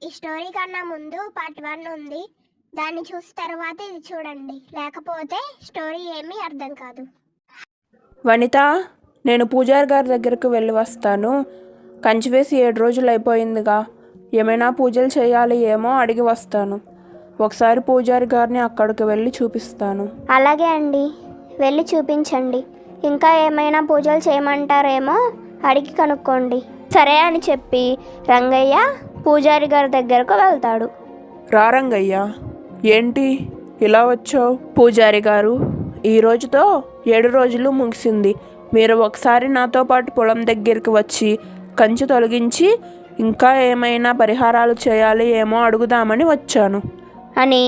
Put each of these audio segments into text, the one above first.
ఈ స్టోరీ కన్నా ముందు పార్ట్ 1 ఉంది. దాన్ని చూసిన తర్వాత ఇది చూడండి, లేకపోతే స్టోరీ ఏమీ అర్థం కాదు. వనిత, నేను పూజారి గారి దగ్గరకు వెళ్ళి వస్తాను. కంచి వేసి 7 రోజులు అయిపోయిందిగా, ఏమైనా పూజలు చేయాలి ఏమో అడిగి వస్తాను. ఒకసారి పూజారి గారిని అక్కడికి వెళ్ళి చూపిస్తాను. అలాగే అండి, వెళ్ళి చూపించండి. ఇంకా ఏమైనా పూజలు చేయమంటారేమో అడిగి కనుక్కోండి. సరే అని చెప్పి రంగయ్య పూజారి గారి దగ్గరకు వెళ్తాడు. రా రంగయ్య, ఏంటి ఇలా వచ్చావు? పూజారి గారు, ఈ రోజుతో 7 రోజులు ముగిసింది. మీరు ఒకసారి నాతో పాటు పొలం దగ్గరికి వచ్చి కంచె తొలగించి ఇంకా ఏమైనా పరిహారాలు చేయాలి ఏమో అడుగుదామని వచ్చాను అని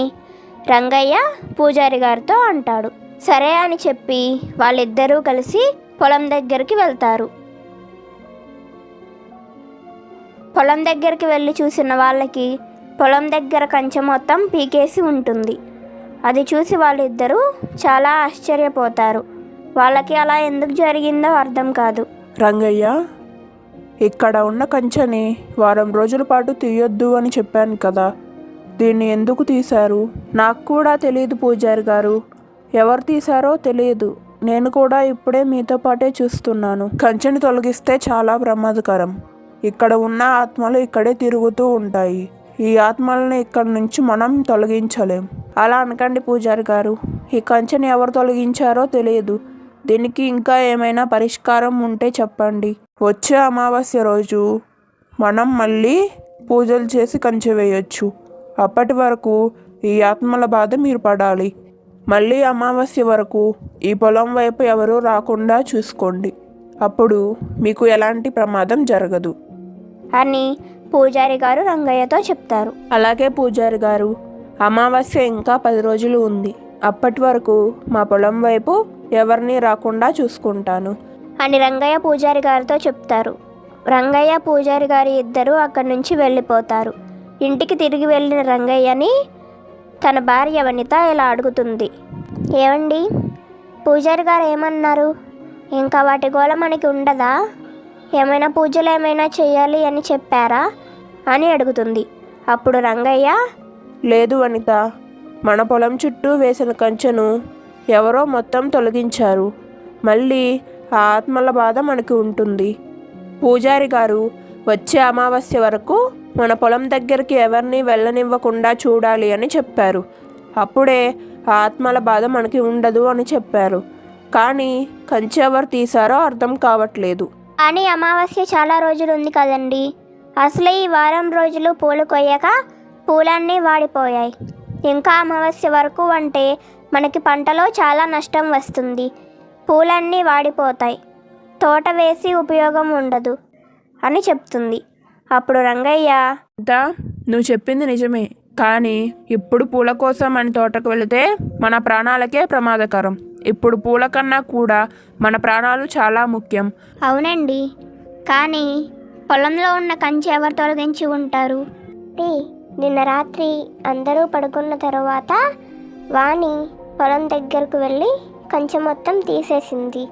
రంగయ్య పూజారి గారితో అంటాడు. సరే అని చెప్పి వాళ్ళిద్దరూ కలిసి పొలం దగ్గరికి వెళ్తారు. పొలం దగ్గరికి వెళ్ళి చూసిన వాళ్ళకి పొలం దగ్గర కంచె మొత్తం పీకేసి ఉంటుంది. అది చూసి వాళ్ళిద్దరూ చాలా ఆశ్చర్యపోతారు. వాళ్ళకి అలా ఎందుకు జరిగిందో అర్థం కాదు. రంగయ్య, ఇక్కడ ఉన్న కంచెని వారం రోజుల పాటు తీయొద్దు అని చెప్పాను కదా, దీన్ని ఎందుకు తీశారు? నాకు కూడా తెలియదు పూజారి గారు, ఎవరు తీశారో తెలియదు. నేను కూడా ఇప్పుడే మీతో పాటే చూస్తున్నాను. కంచెని తొలగిస్తే చాలా ప్రమాదకరం. ఇక్కడ ఉన్న ఆత్మలు ఇక్కడే తిరుగుతూ ఉంటాయి. ఈ ఆత్మల్ని ఇక్కడ నుంచి మనం తొలగించలేం. అలా అనకండి పూజారి గారు, ఈ కంచెని ఎవరు తొలగించారో తెలియదు. దీనికి ఇంకా ఏమైనా పరిష్కారం ఉంటే చెప్పండి. వచ్చే అమావాస్య రోజు మనం మళ్ళీ పూజలు చేసి కంచె వేయొచ్చు. అప్పటి వరకు ఈ ఆత్మల బాధ మీరు పడాలి. మళ్ళీ అమావాస్య వరకు ఈ పొలం వైపు ఎవరూ రాకుండా చూసుకోండి. అప్పుడు మీకు ఎలాంటి ప్రమాదం జరగదు అని పూజారి గారు రంగయ్యతో చెప్తారు. అలాగే పూజారి గారు, అమావాస్య ఇంకా 10 రోజులు ఉంది. అప్పటి వరకు మా పొలం వైపు ఎవరిని రాకుండా చూసుకుంటాను అని రంగయ్య పూజారి గారితో చెప్తారు. రంగయ్య పూజారి గారి ఇద్దరూ అక్కడి నుంచి వెళ్ళిపోతారు. ఇంటికి తిరిగి వెళ్ళిన రంగయ్యని తన భార్య వనిత ఇలా అడుగుతుంది. ఏమండి, పూజారి గారు ఏమన్నారు? ఇంకా వాటి గోళ మనకి ఉండదా? ఏమైనా పూజలు ఏమైనా చేయాలి అని చెప్పారా అని అడుగుతుంది. అప్పుడు రంగయ్య, లేదు వనిత, మన పొలం చుట్టూ వేసిన కంచెను ఎవరో మొత్తం తొలగించారు. మళ్ళీ ఆ ఆత్మల బాధ మనకి ఉంటుంది. పూజారి గారు వచ్చే అమావాస్య వరకు మన పొలం దగ్గరికి ఎవరిని వెళ్ళనివ్వకుండా చూడాలి అని చెప్పారు. అప్పుడే ఆ ఆత్మల బాధ మనకి ఉండదు అని చెప్పారు. కానీ కంచె ఎవరు తీశారో అర్థం కావట్లేదు. అని అమావాస్య చాలా రోజులు ఉంది కదండి. అసలే ఈ వారం రోజులు పూలు కొయ్యక పూలన్నీ వాడిపోయాయి. ఇంకా అమావాస్య వరకు అంటే మనకి పంటలో చాలా నష్టం వస్తుంది. పూలన్నీ వాడిపోతాయి, తోట వేసి ఉపయోగం ఉండదు అని చెప్తుంది. అప్పుడు రంగయ్య, నువ్వు చెప్పింది నిజమే, కానీ ఇప్పుడు పూల కోసం మన తోటకు వెళితే మన ప్రాణాలకే ప్రమాదకరం. ఇప్పుడు పూల కన్నా కూడా మన ప్రాణాలు చాలా ముఖ్యం. అవునండి, కానీ పొలంలో ఉన్న కంచె ఎవరు తొలగించి ఉంటారు? నిన్న రాత్రి అందరూ పడుకున్న తర్వాత వాణి పొలం దగ్గరకు వెళ్ళి కంచె మొత్తం తీసేసింది.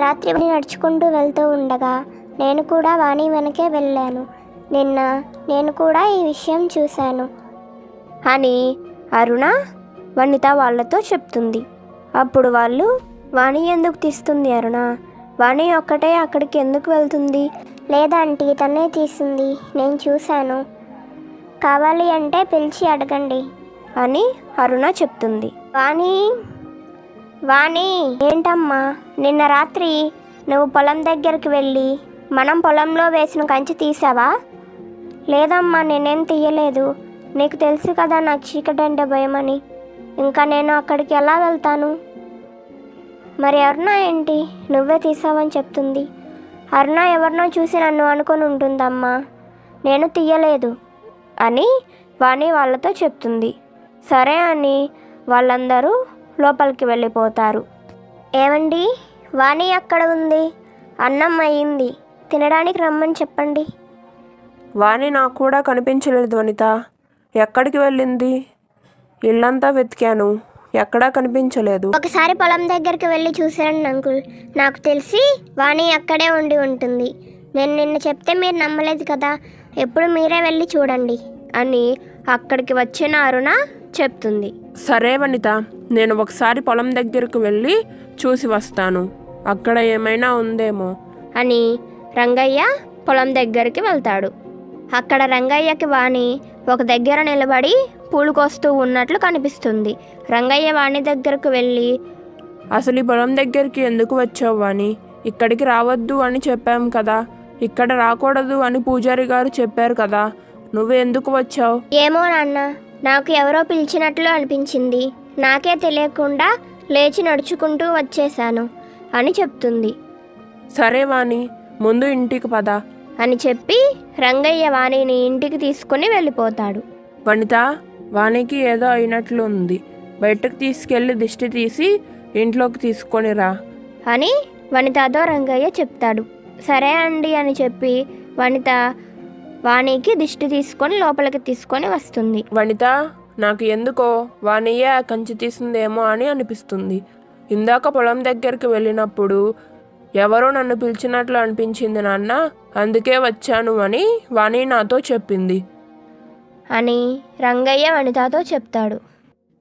రాత్రి నడుచుకుంటూ వెళ్తూ ఉండగా నేను కూడా వాణి వెనకే వెళ్ళాను. నిన్న నేను కూడా ఈ విషయం చూశాను అని అరుణ వనిత వాళ్ళతో చెప్తుంది. అప్పుడు వాళ్ళు, వాణి ఎందుకు తీస్తుంది అరుణ? వాణి ఒక్కటే అక్కడికి ఎందుకు వెళ్తుంది? లేదంటే తనే తీసింది, నేను చూశాను. కావాలి అంటే పిలిచి అడగండి అని అరుణ చెప్తుంది. వాణి ఏంటమ్మా, నిన్న రాత్రి నువ్వు పొలం దగ్గరికి వెళ్ళి మనం పొలంలో వేసిన కంచె తీసావా? లేదమ్మా, నేనేం తీయలేదు. నీకు తెలుసు కదా నాకు చీకటి అంటే భయమని. ఇంకా నేను అక్కడికి ఎలా వెళ్తాను? మరి అరుణ ఏంటి నువ్వే తీసావని చెప్తుంది? అరుణ ఎవరినో చూసి నన్ను అనుకొని ఉంటుందమ్మా, నేను తీయలేదు అని వాణి వాళ్ళతో చెప్తుంది. సరే అని వాళ్ళందరూ లోపలికి వెళ్ళిపోతారు. ఏమండి, వాణి అక్కడ ఉంది, అన్నం అయ్యింది, తినడానికి రమ్మని చెప్పండి. వాణి నాకు కూడా కనిపించలేదు వనిత, ఎక్కడికి వెళ్ళింది? ఇల్లంతా వెతికాను, ఎక్కడా కనిపించలేదు. ఒకసారి పొలం దగ్గరికి వెళ్ళి చూశాను అంకుల్, నాకు తెలిసి వాణి అక్కడే ఉండి ఉంటుంది. నేను నిన్న చెప్తే మీరు నమ్మలేదు కదా, ఎప్పుడు మీరే వెళ్ళి చూడండి అని అక్కడికి వచ్చిన అరుణ చెప్తుంది. సరే వనిత, నేను ఒకసారి పొలం దగ్గరకు వెళ్ళి చూసి వస్తాను, అక్కడ ఏమైనా ఉందేమో అని రంగయ్య పొలం దగ్గరికి వెళ్తాడు. అక్కడ రంగయ్యకి వాణి ఒక దగ్గర నిలబడి పూలు కోస్తూ ఉన్నట్లు కనిపిస్తుంది. రంగయ్య వాణి దగ్గరకు వెళ్ళి, అసలు ఈ పొలం దగ్గరికి ఎందుకు వచ్చావు వాణి? ఇక్కడికి రావద్దు అని చెప్పాం కదా, ఇక్కడ రాకూడదు అని పూజారి గారు చెప్పారు కదా, నువ్వు ఎందుకు వచ్చావు? ఏమో నాన్న, నాకు ఎవరో పిలిచినట్లు అనిపించింది, నాకే తెలియకుండా లేచి నడుచుకుంటూ వచ్చేశాను అని చెప్తుంది. సరే వాణి, ముందు ఇంటికి పద అని చెప్పి రంగయ్య వాణిని ఇంటికి తీసుకుని వెళ్ళిపోతాడు. వనిత, వాణికి ఏదో అయినట్లు ఉంది, బయటకు తీసుకెళ్ళి దిష్టి తీసి ఇంట్లోకి తీసుకొని రా అని వనితతో రంగయ్య చెప్తాడు. సరే అండి అని చెప్పి వనిత వాణికి దిష్టి తీసుకొని లోపలికి తీసుకొని వస్తుంది. వనిత, నాకు ఎందుకో వాణియే ఆ కంచి తీసిందేమో అని అనిపిస్తుంది. ఇందాక పొలం దగ్గరికి వెళ్ళినప్పుడు ఎవరో నన్ను పిలిచినట్లు అనిపించింది నాన్న, అందుకే వచ్చాను అని వాణి నాతో చెప్పింది అని రంగయ్య వనితతో చెప్తాడు.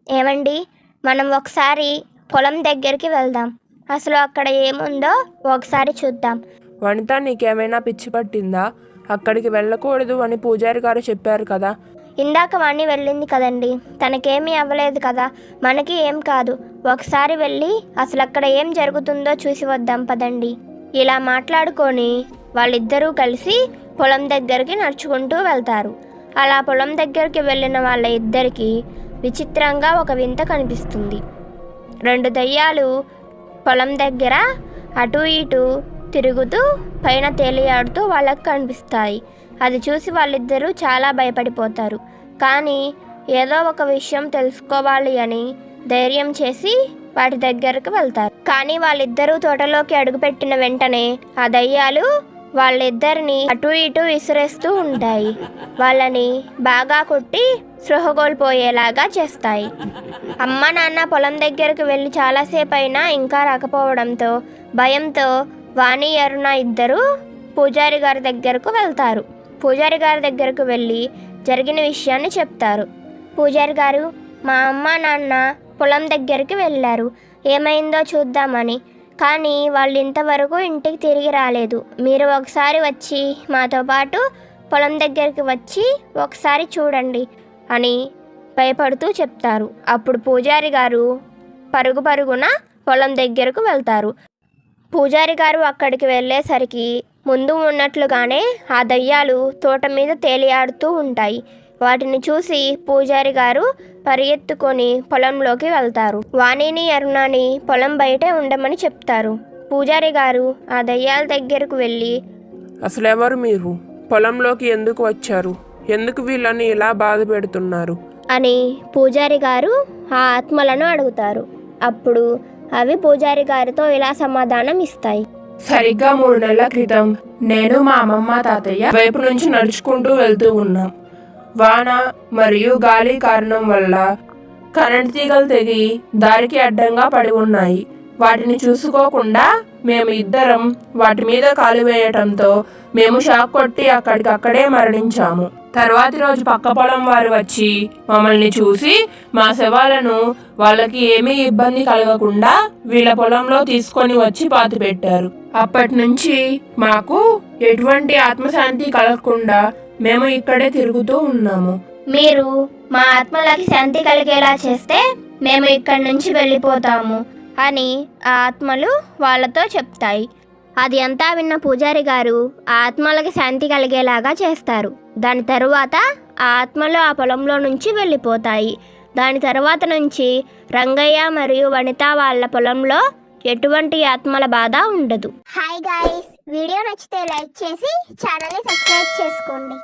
ఏమండి, మనం ఒకసారి పొలం దగ్గరికి వెళ్దాం, అసలు అక్కడ ఏముందో ఒకసారి చూద్దాం. వనిత, నీకేమైనా పిచ్చి పట్టిందా? అక్కడికి వెళ్ళకూడదు అని పూజారి గారు చెప్పారు కదా. ఇందాక వాణి వెళ్ళింది కదండి, తనకేమీ అవ్వలేదు కదా, మనకి ఏం కాదు, ఒకసారి వెళ్ళి అసలు అక్కడ ఏం జరుగుతుందో చూసి వద్దాం పదండి. ఇలా మాట్లాడుకొని వాళ్ళిద్దరూ కలిసి పొలం దగ్గరికి నడుచుకుంటూ వెళ్తారు. అలా పొలం దగ్గరికి వెళ్ళిన వాళ్ళ ఇద్దరికి విచిత్రంగా ఒక వింత కనిపిస్తుంది. 2 దయ్యాలు పొలం దగ్గర అటు ఇటు తిరుగుతూ పైన తేలియాడుతూ వాళ్ళకు కనిపిస్తాయి. అది చూసి వాళ్ళిద్దరూ చాలా భయపడిపోతారు. కానీ ఏదో ఒక విషయం తెలుసుకోవాలి అని ధైర్యం చేసి వాటి దగ్గరకు వెళ్తారు. కానీ వాళ్ళిద్దరూ తోటలోకి అడుగుపెట్టిన వెంటనే ఆ దయ్యాలు వాళ్ళిద్దరిని అటు ఇటు విసిరేస్తూ ఉంటాయి. వాళ్ళని బాగా కొట్టి స్పృహ కోల్పోయేలాగా చేస్తాయి. అమ్మ నాన్న పొలం దగ్గరకు వెళ్ళి చాలాసేపు అయినా ఇంకా రాకపోవడంతో భయంతో వాణి అరుణ ఇద్దరు పూజారి గారి దగ్గరకు వెళ్తారు. పూజారి గారి దగ్గరకు వెళ్ళి జరిగిన విషయాన్ని చెప్తారు. పూజారి గారు, మా అమ్మ నాన్న పొలం దగ్గరికి వెళ్ళారు, ఏమైందో చూద్దామని, కానీ వాళ్ళు ఇంతవరకు ఇంటికి తిరిగి రాలేదు. మీరు ఒకసారి వచ్చి మాతో పాటు పొలం దగ్గరికి వచ్చి ఒకసారి చూడండి అని భయపడుతూ చెప్తారు. అప్పుడు పూజారి గారు పరుగున పొలం దగ్గరకు వెళ్తారు. పూజారి గారు అక్కడికి వెళ్ళేసరికి ముందు ఉన్నట్లుగానే ఆ దయ్యాలు తోట మీద తేలియాడుతూ ఉంటాయి. వాటిని చూసి పూజారి గారు పరిగెత్తుకొని పొలంలోకి వెళ్తారు. వాణిని అరుణని పొలం బయటే ఉండమని చెప్తారు. పూజారి గారు ఆ దయ్యాల దగ్గరకు వెళ్ళి, అసలు ఎవరు మీరు? పొలంలోకి ఎందుకు వచ్చారు? ఎందుకు వీళ్ళని ఇలా బాధ పెడుతున్నారు అని పూజారి గారు ఆ ఆత్మలను అడుగుతారు. అప్పుడు అవి పూజారి గారితో ఇలా సమాధానం ఇస్తాయి. సరిగ్గా 3 నెలల క్రితం నేను మా అమ్మమ్మ తాతయ్య వైపు నుంచి నడుచుకుంటూ వెళ్తూ ఉన్నాం. వాన మరియు గాలి కారణం వల్ల కరెంట్ తీగలు తెగి దారికి అడ్డంగా పడి ఉన్నాయి. వాటిని చూసుకోకుండా మేము ఇద్దరం వాటి మీద కాలు వేయటంతో మేము షాక్ కొట్టి అక్కడికక్కడే మరణించాము. తర్వాతి రోజు పక్క పొలం వారు వచ్చి మమ్మల్ని చూసి మా శవాలను వాళ్ళకి ఏమీ ఇబ్బంది కలగకుండా వీళ్ళ పొలంలో తీసుకొని వచ్చి పాతి పెట్టారు. అప్పటి నుంచి మాకు ఎటువంటి ఆత్మశాంతి కలగకుండా మేము ఇక్కడే తిరుగుతూ ఉన్నాము. మీరు మా ఆత్మలకి శాంతి కలిగేలా చేస్తే మేము ఇక్కడి నుంచి వెళ్ళిపోతాము అని ఆ ఆత్మలు వాళ్ళతో చెప్తాయి. అది అంతా విన్న పూజారి గారు ఆ ఆత్మలకి శాంతి కలిగేలాగా చేస్తారు. దాని తరువాత ఆ ఆత్మలు ఆ పొలంలో నుంచి వెళ్ళిపోతాయి. దాని తర్వాత నుంచి రంగయ్య మరియు వనిత వాళ్ళ పొలంలో ఎటువంటి ఆత్మల బాధ ఉండదు. హాయ్ గైస్, వీడియో నచ్చితే లైక్ చేసి ఛానల్ని సబ్స్క్రైబ్ చేసుకోండి.